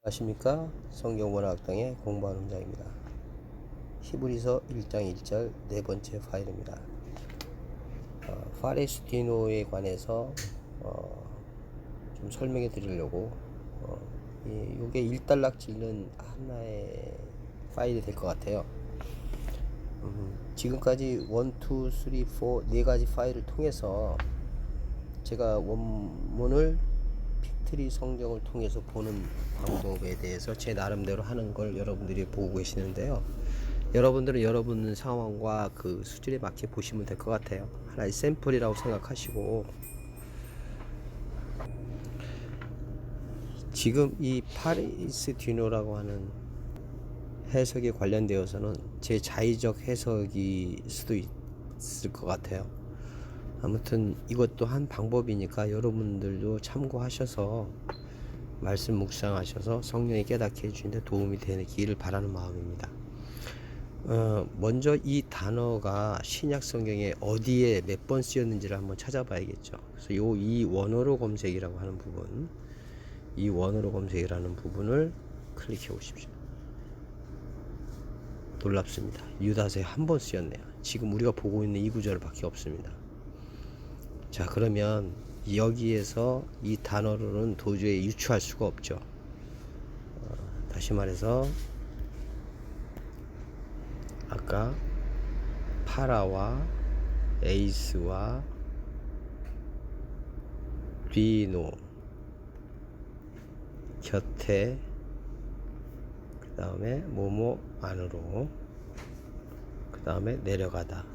안녕하십니까. 성경문화학당의 공부하는 자입니다. 히브리서 1장 1절 네 번째 파일입니다. 파레스 디노에 관해서 좀 설명해 드리려고 이게 일단락지는 하나의 파일이 될 것 같아요. 지금까지 1, 2, 3, 4 네 가지 파일을 통해서 제가 원문을 픽트리 성경을 통해서 보는 방법에 대해서 제 나름대로 하는 걸 여러분들이 보고 계시는데요. 여러분들은 여러분 상황과 그 수준에 맞게 보시면 될 것 같아요. 하나의 샘플이라고 생각하시고, 지금 이 파리스 디노라고 하는 해석에 관련되어서는 제 자의적 해석이 수도 있을 것 같아요. 아무튼 이것도 한 방법이니까 여러분들도 참고하셔서 말씀 묵상하셔서 성령이 깨닫게 해주는데 도움이 되기를 바라는 마음입니다. 먼저 이 단어가 신약 성경에 어디에 몇 번 쓰였는지를 한번 찾아봐야겠죠. 그래서 이 원어로 검색이라고 하는 부분, 이 원어로 검색이라는 부분을 클릭해 보십시오. 놀랍습니다. 유다서에 한 번 쓰였네요. 지금 우리가 보고 있는 이 구절 밖에 없습니다. 자, 그러면 여기에서 이 단어로는 도저히 유추할 수가 없죠. 다시 말해서 아까 파라와 에이스와 리노 곁에 그 다음에 뭐뭐 안으로 그 다음에 내려가다.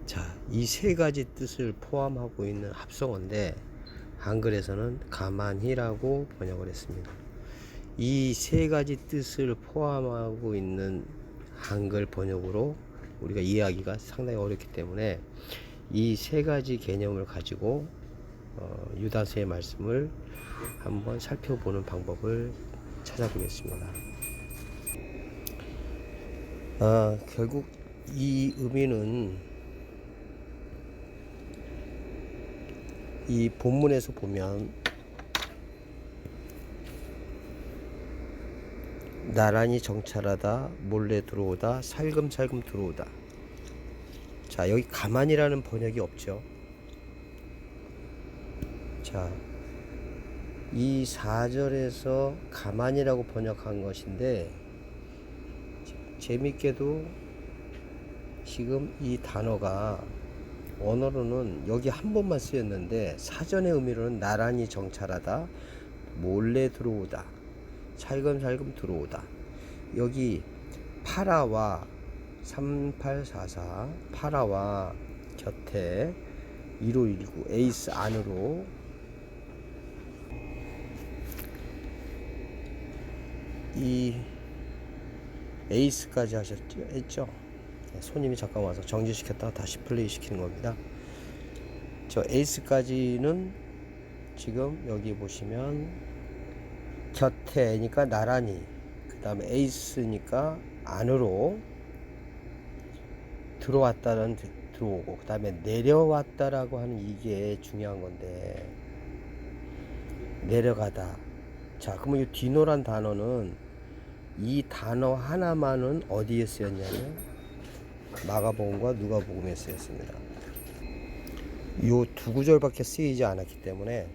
자, 이 세 가지 뜻을 포함하고 있는 합성어인데 한글에서는 가만히라고 번역을 했습니다. 이 세 가지 뜻을 포함하고 있는 한글 번역으로 우리가 이해하기가 상당히 어렵기 때문에 이 세 가지 개념을 가지고 유다서의 말씀을 한번 살펴보는 방법을 찾아보겠습니다. 결국 이 의미는 이 본문에서 보면 나란히 정찰하다, 몰래 들어오다, 살금살금 들어오다. 자, 여기 가만히라는 번역이 없죠. 자, 이 4절에서 가만히라고 번역한 것인데 재밌게도 지금 이 단어가 언어로는 여기 한 번만 쓰였는데 사전의 의미로는 나란히 정찰하다, 몰래 들어오다, 살금살금 들어오다. 여기 파라와 3844 파라와 곁에 1519 에이스 안으로 이 에이스까지 했죠. 손님이 잠깐 와서 정지시켰다가 다시 플레이 시키는 겁니다. 저 에이스까지는 지금 여기 보시면 곁에니까 나란히, 그 다음에 에이스니까 안으로 들어왔다는 들어오고, 그 다음에 내려왔다라고 하는 이게 중요한 건데 내려가다. 자, 그러면 이 디노란 단어는 이 단어 하나만은 어디에 쓰였냐면 마가복음과 누가복음에 쓰였습니다. 요 두 구절밖에 쓰이지 않았기 때문에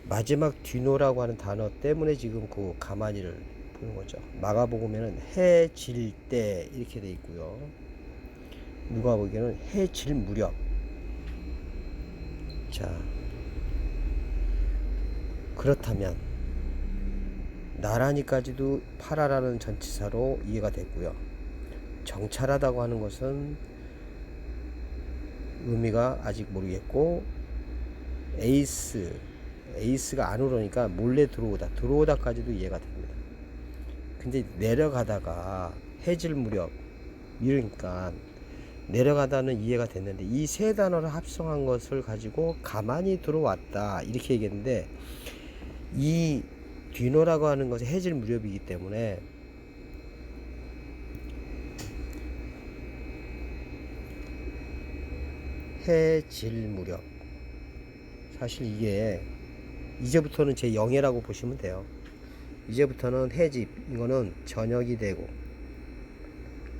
마지막 디노라고 하는 단어 때문에 지금 그 가만히를 보는 거죠. 마가복음에는 해 질 때 이렇게 돼 있고요. 누가복음에는 해 질 무렵. 자, 그렇다면 나란히까지도 파라라는 전치사로 이해가 됐고요. 정찰하다고 하는 것은 의미가 아직 모르겠고, 에이스가 안 오르니까 몰래 들어오다까지도 이해가 됩니다. 근데 내려가다가 해질 무렵 이러니까 내려가다는 이해가 됐는데 이 세 단어를 합성한 것을 가지고 가만히 들어왔다 이렇게 얘기했는데, 이 뒤노라고 하는 것이 해질 무렵이기 때문에 해질 무렵, 사실 이게 이제부터는 제 영예라고 보시면 돼요. 이제부터는 해집, 이거는 저녁이 되고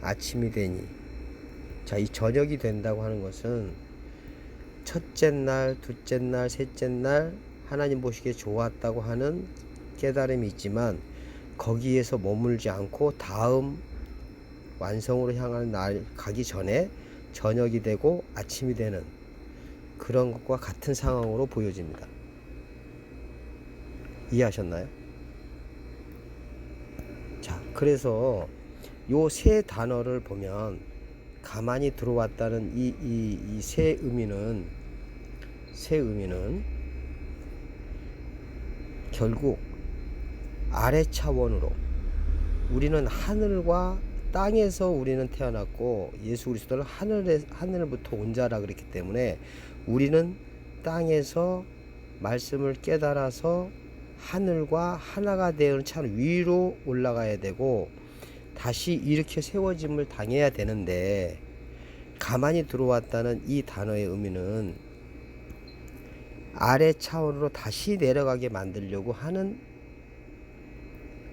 아침이 되니. 자, 이 저녁이 된다고 하는 것은 첫째 날, 둘째 날, 셋째 날 하나님 보시기에 좋았다고 하는 깨달음이 있지만 거기에서 머물지 않고 다음 완성으로 향하는 날 가기 전에 저녁이 되고 아침이 되는 그런 것과 같은 상황으로 보여집니다. 이해하셨나요? 자, 그래서 요 세 단어를 보면 가만히 들어왔다는 이 세 의미는 결국 아래 차원으로, 우리는 하늘과 땅에서 우리는 태어났고 예수 그리스도는 하늘부터 온 자라 그랬기 때문에 우리는 땅에서 말씀을 깨달아서 하늘과 하나가 되는 차원 위로 올라가야 되고 다시 이렇게 세워짐을 당해야 되는데, 가만히 들어왔다는 이 단어의 의미는 아래 차원으로 다시 내려가게 만들려고 하는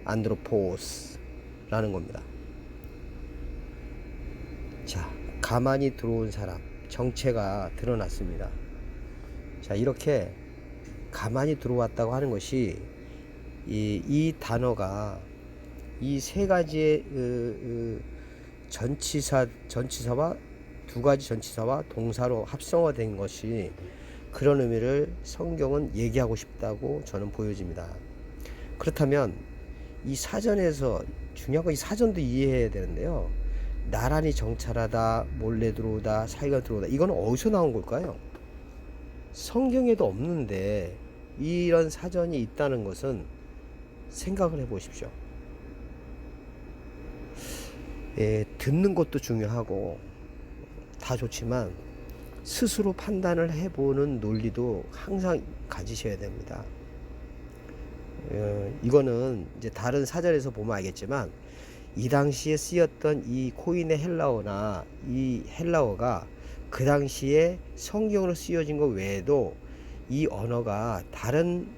안드로포스라는 겁니다. 자, 가만히 들어온 사람 정체가 드러났습니다. 자, 이렇게 가만히 들어왔다고 하는 것이 이 단어가 이 세 가지의 전치사와 두 가지 전치사와 동사로 합성화된 것이 그런 의미를 성경은 얘기하고 싶다고 저는 보여집니다. 그렇다면 이 사전에서 중요한 건 이 사전도 이해해야 되는데요. 나란히 정찰하다, 몰래 들어오다, 사이가 들어오다, 이건 어디서 나온 걸까요? 성경에도 없는데 이런 사전이 있다는 것은 생각을 해 보십시오. 듣는 것도 중요하고 다 좋지만 스스로 판단을 해보는 논리도 항상 가지셔야 됩니다. 이거는 이제 다른 사전에서 보면 알겠지만 이 당시에 쓰였던 이 코인의 헬라어나 이 헬라어가 그 당시에 성경으로 쓰여진 것 외에도 이 언어가 다른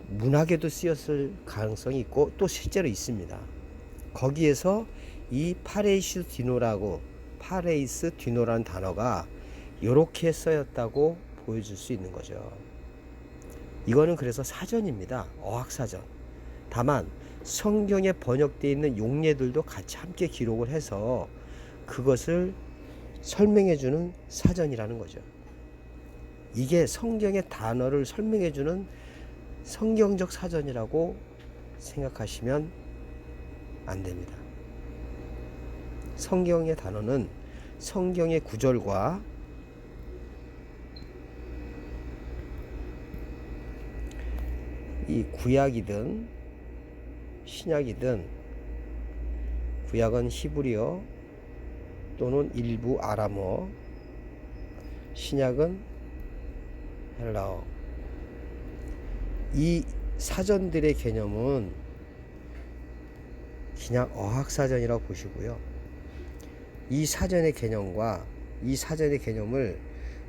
문학에도 쓰였을 가능성이 있고 또 실제로 있습니다. 거기에서 이 파레이스 디노라는 단어가 이렇게 쓰였다고 보여줄 수 있는 거죠. 이거는 그래서 사전입니다. 어학사전. 다만 성경에 번역되어 있는 용례들도 같이 함께 기록을 해서 그것을 설명해주는 사전이라는 거죠. 이게 성경의 단어를 설명해주는 성경적 사전이라고 생각하시면 안 됩니다. 성경의 단어는 성경의 구절과 이 구약이든 신약이든, 구약은 히브리어 또는 일부 아람어, 신약은 헬라어. 이 사전들의 개념은 그냥 어학사전이라고 보시고요. 이 사전의 개념과 이 사전의 개념을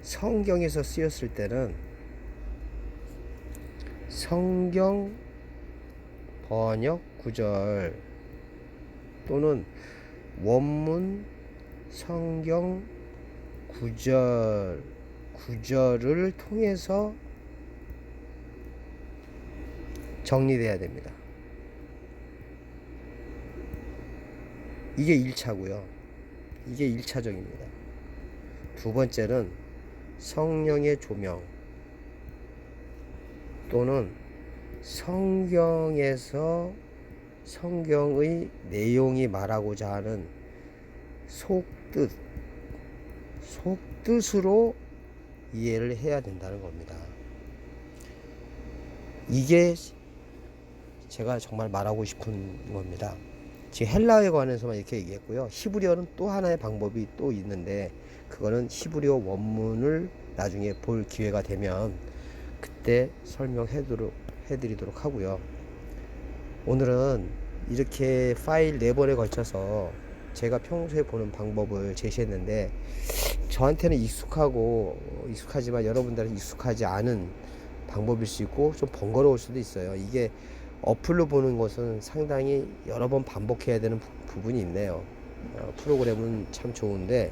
성경에서 쓰였을 때는 성경 번역 구절 또는 원문 성경 구절을 통해서 정리돼야 됩니다. 이게 1차고요. 이게 1차적입니다. 두 번째는 성령의 조명 또는 성경에서 성경의 내용이 말하고자 하는 속뜻으로 이해를 해야 된다는 겁니다. 이게 제가 정말 말하고 싶은 겁니다. 지금 헬라어에 관해서만 이렇게 얘기했고요. 히브리어는 또 하나의 방법이 또 있는데 그거는 히브리어 원문을 나중에 볼 기회가 되면 그때 설명해드리도록 하고요. 오늘은 이렇게 파일 4번에 걸쳐서 제가 평소에 보는 방법을 제시했는데 저한테는 익숙하지만 여러분들은 익숙하지 않은 방법일 수 있고 좀 번거로울 수도 있어요. 이게 어플로 보는 것은 상당히 여러 번 반복해야 되는 부분이 있네요. 프로그램은 참 좋은데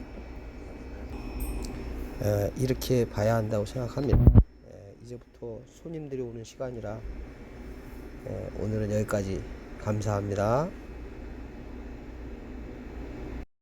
이렇게 봐야 한다고 생각합니다. 이제부터 손님들이 오는 시간이라 오늘은 여기까지. 감사합니다.